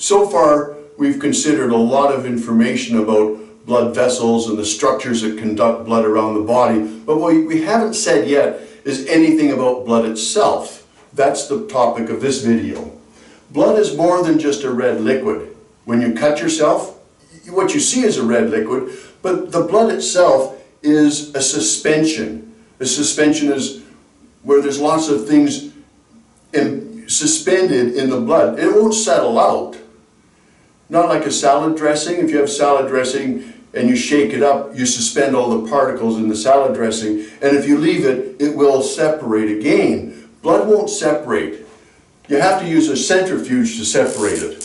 So far, we've considered a lot of information about blood vessels and the structures that conduct blood around the body, but what we haven't said yet is anything about blood itself. That's the topic of this video. Blood is more than just a red liquid. When you cut yourself, what you see is a red liquid, but the blood itself is a suspension. A suspension is where there's lots of things suspended in the blood. It won't settle out. Not like a salad dressing. If you have salad dressing and you shake it up, you suspend all the particles in the salad dressing, and if you leave it, it will separate again. Blood won't separate. You have to use a centrifuge to separate it.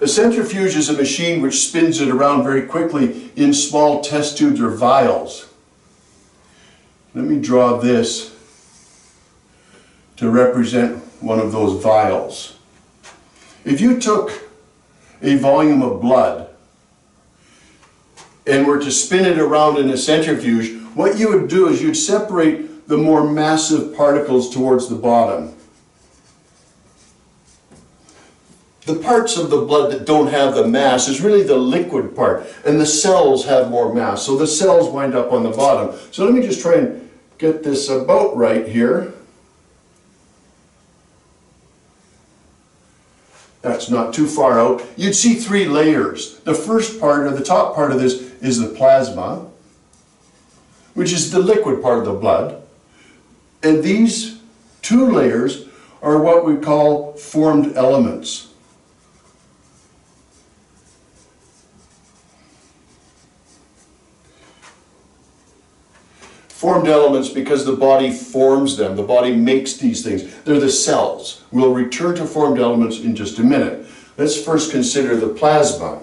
A centrifuge is a machine which spins it around very quickly in small test tubes or vials. Let me draw this to represent one of those vials. If you took a volume of blood and were to spin it around in a centrifuge, what you would do is you'd separate the more massive particles towards the bottom. The parts of the blood that don't have the mass is really the liquid part, and the cells have more mass, so the cells wind up on the bottom. So let me just try and get this about right here. That's not too far out. You'd see three layers. The first part, or the top part of this, is the plasma, which is the liquid part of the blood. And these two layers are what we call formed elements. Formed elements because the body forms them. The body makes these things. They're the cells. We'll return to formed elements in just a minute. Let's first consider the plasma.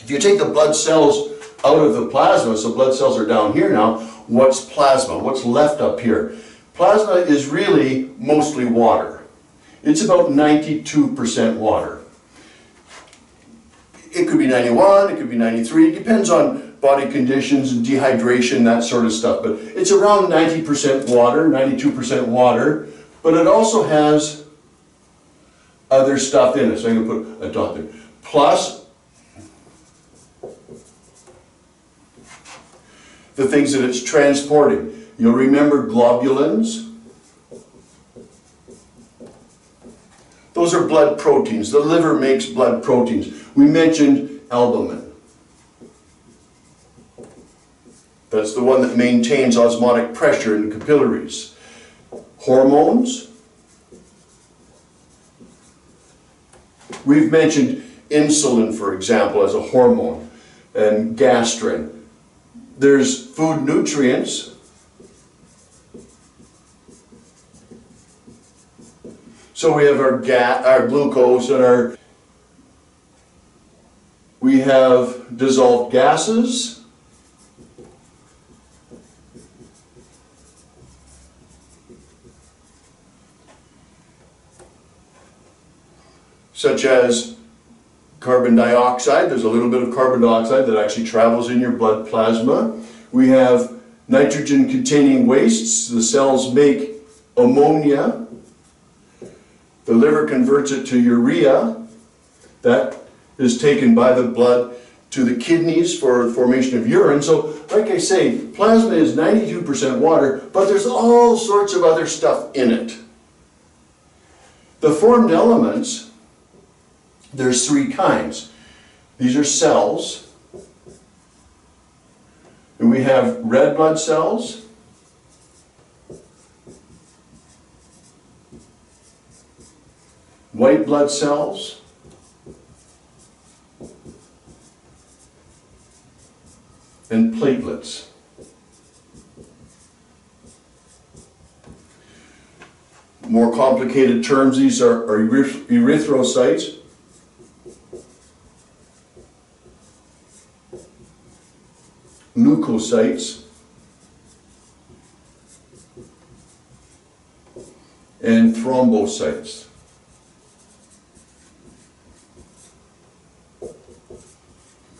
If you take the blood cells out of the plasma, so blood cells are down here now, what's plasma? What's left up here? Plasma is really mostly water. It's about 92% water. It could be 91, it could be 93, it depends on body conditions and dehydration, that sort of stuff. But it's around 90% water, 92% water, but it also has other stuff in it. So I'm going to put a dot there. Plus the things that it's transporting. You'll remember globulins. Those are blood proteins. The liver makes blood proteins. We mentioned albumin. That's the one that maintains osmotic pressure in the capillaries. Hormones. We've mentioned insulin, for example, as a hormone, and gastrin. There's food nutrients. So we have our glucose and we have dissolved gases. Such as carbon dioxide. There's a little bit of carbon dioxide that actually travels in your blood plasma. We have nitrogen-containing wastes. The cells make ammonia. The liver converts it to urea. That is taken by the blood to the kidneys for the formation of urine. So, like I say, plasma is 92% water, but there's all sorts of other stuff in it. The formed elements, there's three kinds. These are cells. And we have red blood cells, white blood cells, and platelets. More complicated terms, these are erythrocytes. Leukocytes, and thrombocytes.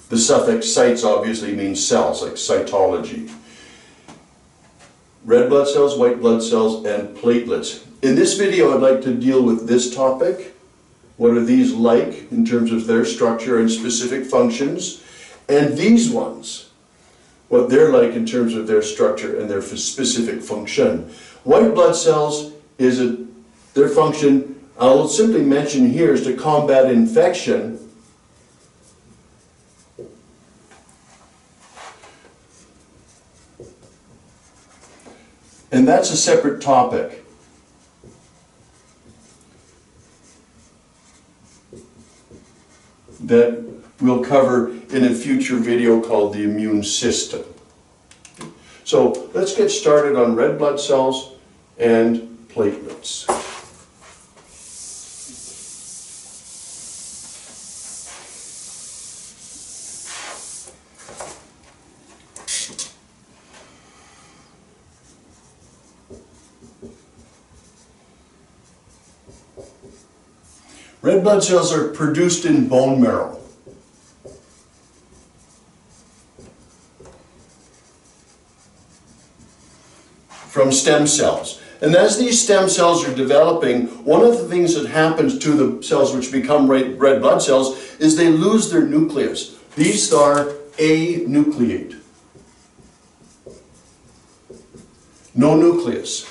The suffix "cytes" obviously means cells, like cytology. Red blood cells, white blood cells, and platelets. In this video, I'd like to deal with this topic, What are these like in terms of their structure and specific functions? And these ones, what they're like in terms of their structure and their specific function. White blood cells their function, I'll simply mention here, is to combat infection. And that's a separate topic. That we'll cover in a future video called the immune system. So let's get started on red blood cells and platelets. Red blood cells are produced in bone marrow. From stem cells. And as these stem cells are developing, one of the things that happens to the cells which become red blood cells is they lose their nucleus. These are anucleate. No nucleus.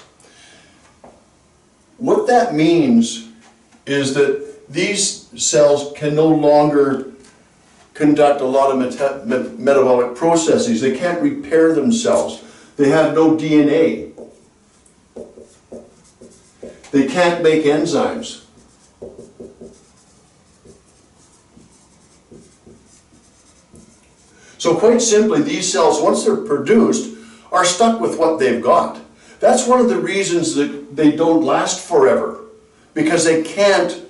What that means is that these cells can no longer conduct a lot of metabolic processes. They can't repair themselves. They have no DNA. They can't make enzymes. So quite simply, these cells, once they're produced, are stuck with what they've got. That's one of the reasons that they don't last forever, because they can't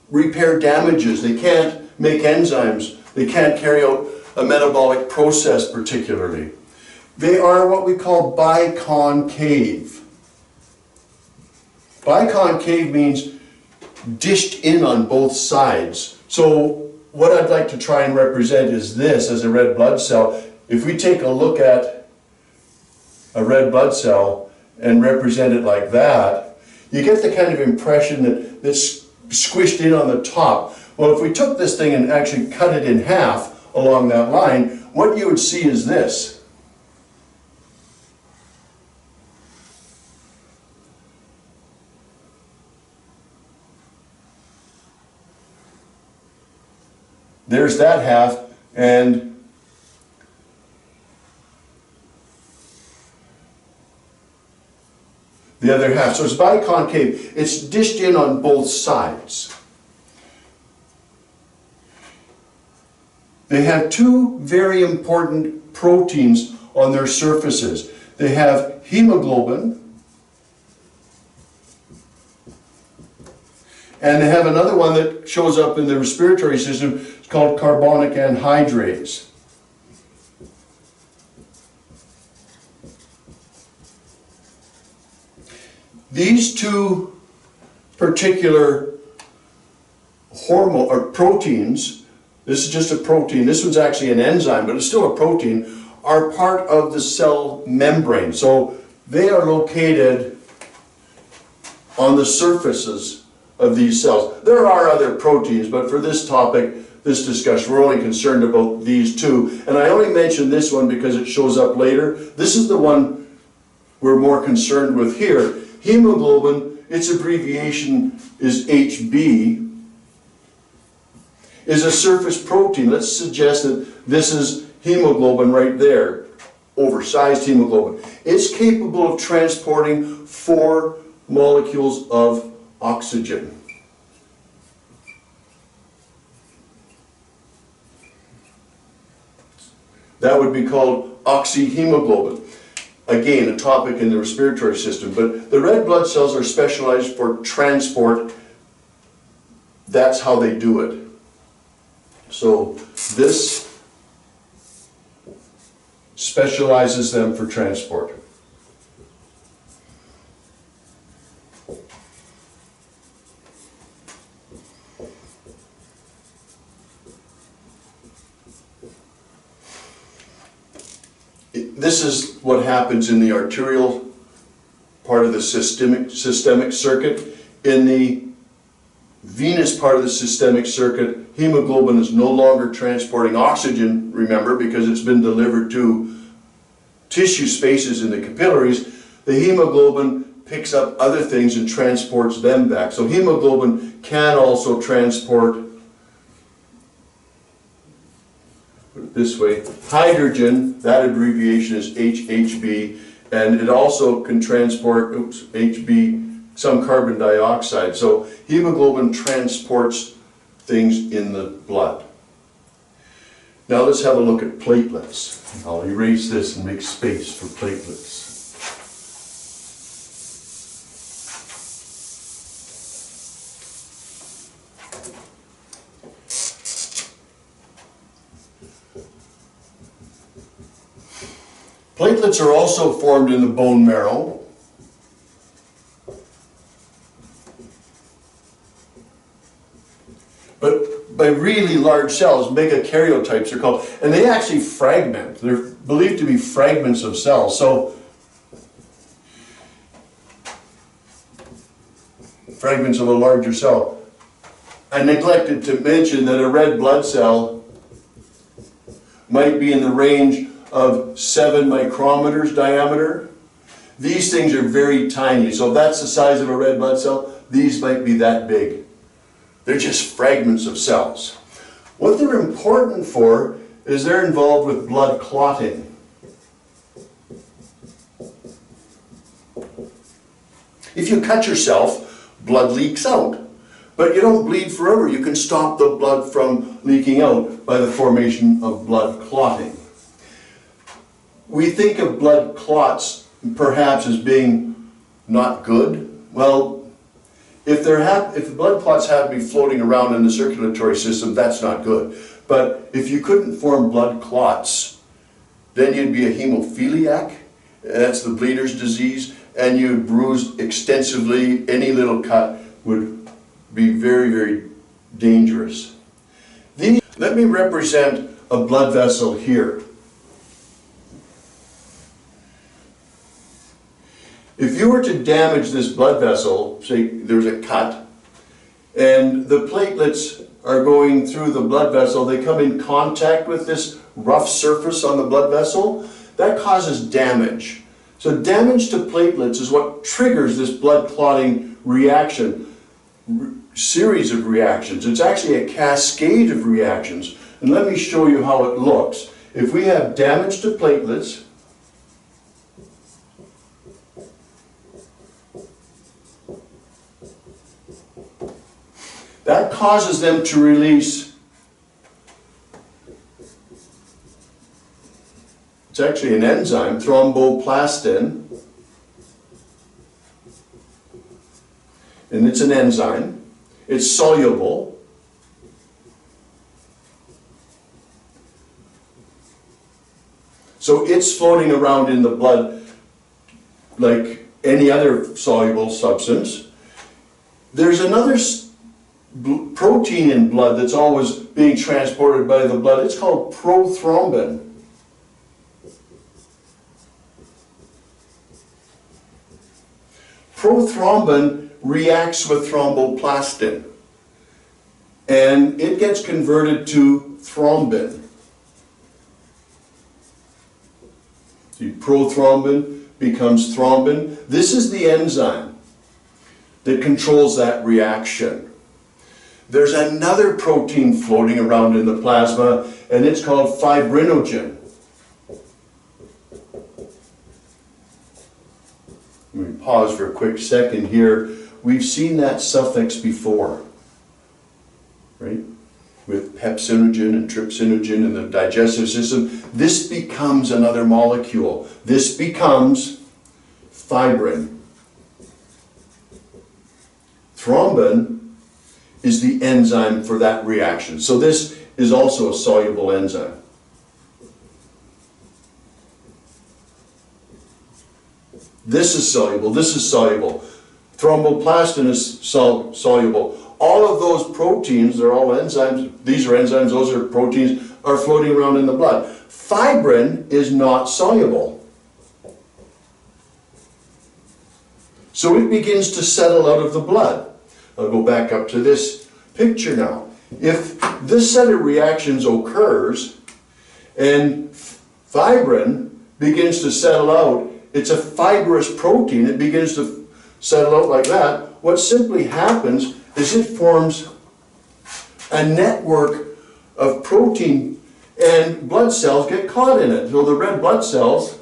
repair damages, they can't make enzymes, they can't carry out a metabolic process particularly. They are what we call biconcave. Biconcave means dished in on both sides. So what I'd like to try and represent is this as a red blood cell. If we take a look at a red blood cell and represent it like that, you get the kind of impression that it's squished in on the top. Well, if we took this thing and actually cut it in half along that line, what you would see is this. There's that half, and the other half. So it's biconcave. It's dished in on both sides. They have two very important proteins on their surfaces. They have hemoglobin, and they have another one that shows up in the respiratory system. It's called carbonic anhydrase. These two particular hormone or proteins, this is just a protein, this one's actually an enzyme, but it's still a protein, are part of the cell membrane. So they are located on the surfaces of these cells. There are other proteins, but for this topic, this discussion, we're only concerned about these two. And I only mention this one because it shows up later. This is the one we're more concerned with here. Hemoglobin, its abbreviation is HB, is a surface protein. Let's suggest that this is hemoglobin right there, oversized hemoglobin. It's capable of transporting 4 molecules of oxygen. That would be called oxyhemoglobin. Again, a topic in the respiratory system, but the red blood cells are specialized for transport. That's how they do it. So this specializes them for transport. This is what happens in the arterial part of the systemic circuit. In the venous part of the systemic circuit, hemoglobin is no longer transporting oxygen, remember, because it's been delivered to tissue spaces in the capillaries. The hemoglobin picks up other things and transports them back. So hemoglobin can also transport, put it this way, hydrogen, that abbreviation is HHB, and it also can transport, HB, some carbon dioxide. So hemoglobin transports things in the blood. Now let's have a look at platelets. I'll erase this and make space for platelets. Platelets are also formed in the bone marrow. But by really large cells, megakaryotypes are called, and they actually fragment. They're believed to be fragments of cells. So, fragments of a larger cell. I neglected to mention that a red blood cell might be in the range of 7 micrometers diameter. These things are very tiny. So if that's the size of a red blood cell, these might be that big. They're just fragments of cells. What they're important for is they're involved with blood clotting. If you cut yourself, blood leaks out. But you don't bleed forever. You can stop the blood from leaking out by the formation of blood clotting. We think of blood clots perhaps as being not good. Well, if the blood clots happen to be floating around in the circulatory system, that's not good. But if you couldn't form blood clots, then you'd be a hemophiliac. That's the bleeder's disease. And you'd bruise extensively. Any little cut would be very, very dangerous. Let me represent a blood vessel here. If you were to damage this blood vessel, say there's a cut, and the platelets are going through the blood vessel, they come in contact with this rough surface on the blood vessel, that causes damage. So damage to platelets is what triggers this blood clotting reaction, series of reactions. It's actually a cascade of reactions. And let me show you how it looks. If we have damage to platelets, that causes them to release, it's actually an enzyme, thromboplastin, and it's an enzyme. It's soluble. So it's floating around in the blood like any other soluble substance. There's another protein in blood that's always being transported by the blood. It's called prothrombin. Prothrombin reacts with thromboplastin, and it gets converted to thrombin. See, prothrombin becomes thrombin. This is the enzyme that controls that reaction. There's another protein floating around in the plasma, and it's called fibrinogen. Let me pause for a quick second here. We've seen that suffix before, right? With pepsinogen and trypsinogen in the digestive system. This becomes another molecule. This becomes fibrin. Thrombin is the enzyme for that reaction. So this is also a soluble enzyme. This is soluble, this is soluble. Thromboplastin is soluble. All of those proteins, they're all enzymes, these are enzymes, those are proteins, are floating around in the blood. Fibrin is not soluble. So it begins to settle out of the blood. I'll go back up to this picture now. If this set of reactions occurs and fibrin begins to settle out, it's a fibrous protein, it begins to settle out like that, what simply happens is it forms a network of protein and blood cells get caught in it. So the red blood cells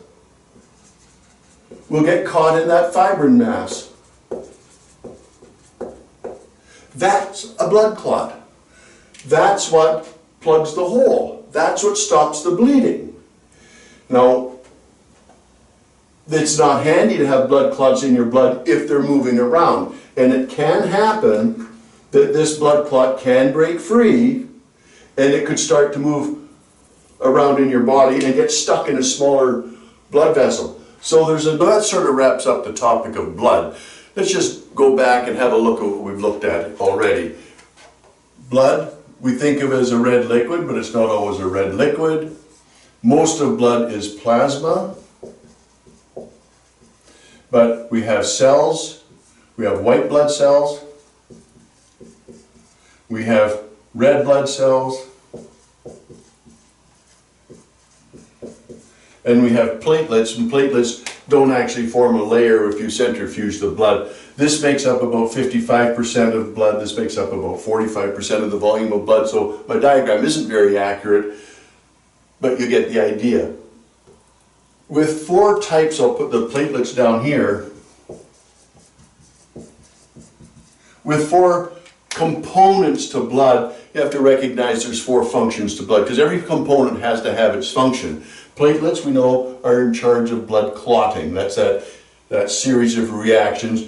will get caught in that fibrin mass. That's a blood clot. That's what plugs the hole. That's what stops the bleeding. Now, it's not handy to have blood clots in your blood if they're moving around. And it can happen that this blood clot can break free and it could start to move around in your body and get stuck in a smaller blood vessel. So that sort of wraps up the topic of blood. Let's just go back and have a look at what we've looked at already. Blood, we think of as a red liquid, but it's not always a red liquid. Most of blood is plasma. But we have cells, we have white blood cells, we have red blood cells, and we have platelets, and platelets don't actually form a layer if you centrifuge the blood. This makes up about 55% of blood, this makes up about 45% of the volume of blood, so my diagram isn't very accurate, but you get the idea. With 4 types, I'll put the platelets down here, with 4 components to blood, you have to recognize there's 4 functions to blood, because every component has to have its function. Platelets, we know, are in charge of blood clotting. That's that series of reactions.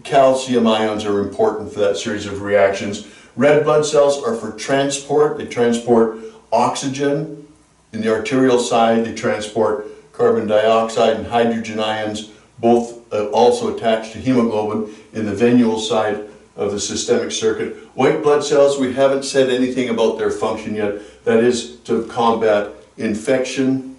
Calcium ions are important for that series of reactions. Red blood cells are for transport. They transport oxygen. In the arterial side, they transport carbon dioxide and hydrogen ions, both also attached to hemoglobin in the venule side of the systemic circuit. White blood cells, we haven't said anything about their function yet. That is to combat infection.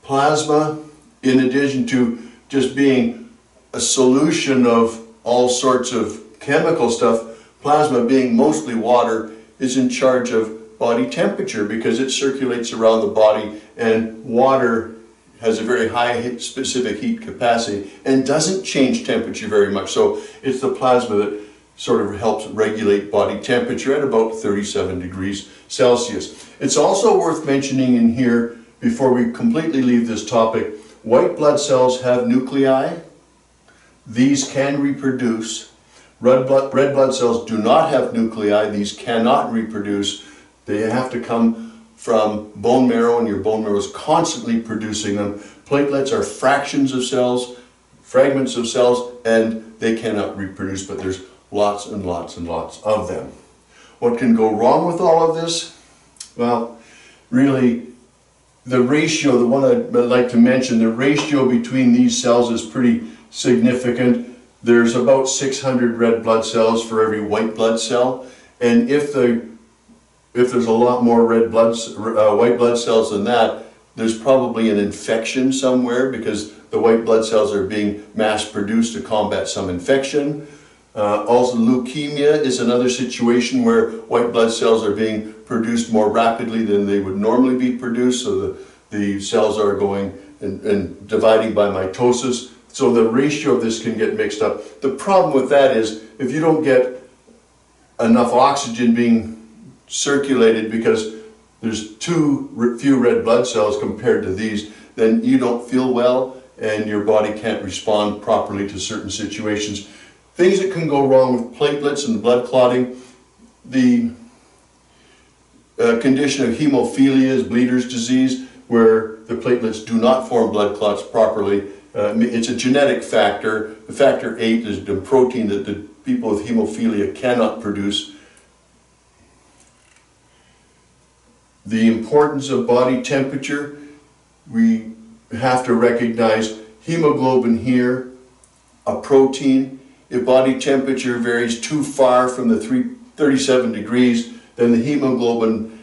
Plasma, in addition to just being a solution of all sorts of chemical stuff, plasma being mostly water, is in charge of body temperature because it circulates around the body, and water has a very high specific heat capacity and doesn't change temperature very much. So it's the plasma that sort of helps regulate body temperature at about 37 degrees Celsius. It's also worth mentioning in here, before we completely leave this topic, white blood cells have nuclei. These can reproduce. Red blood cells do not have nuclei. These cannot reproduce. They have to come from bone marrow, and your bone marrow is constantly producing them. Platelets are fractions of cells, fragments of cells, and they cannot reproduce, but there's lots and lots and lots of them. What can go wrong with all of this? Well, really, the ratio, the one I'd like to mention, the ratio between these cells is pretty significant. There's about 600 red blood cells for every white blood cell, and if there's a lot more white blood cells than that, there's probably an infection somewhere because the white blood cells are being mass produced to combat some infection. Also, leukemia is another situation where white blood cells are being produced more rapidly than they would normally be produced, so the cells are going and dividing by mitosis. So the ratio of this can get mixed up. The problem with that is if you don't get enough oxygen being circulated because there's too few red blood cells compared to these, then you don't feel well and your body can't respond properly to certain situations. Things that can go wrong with platelets and blood clotting, the condition of hemophilia is bleeder's disease, where the platelets do not form blood clots properly. It's a genetic factor. The factor VIII is a protein that the people with hemophilia cannot produce. The importance of body temperature, we have to recognize hemoglobin here, a protein. If body temperature varies too far from the 37 degrees, then the hemoglobin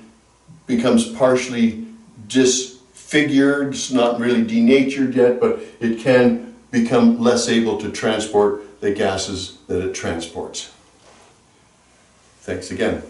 becomes partially disfigured. It's not really denatured yet, but it can become less able to transport the gases that it transports. Thanks again.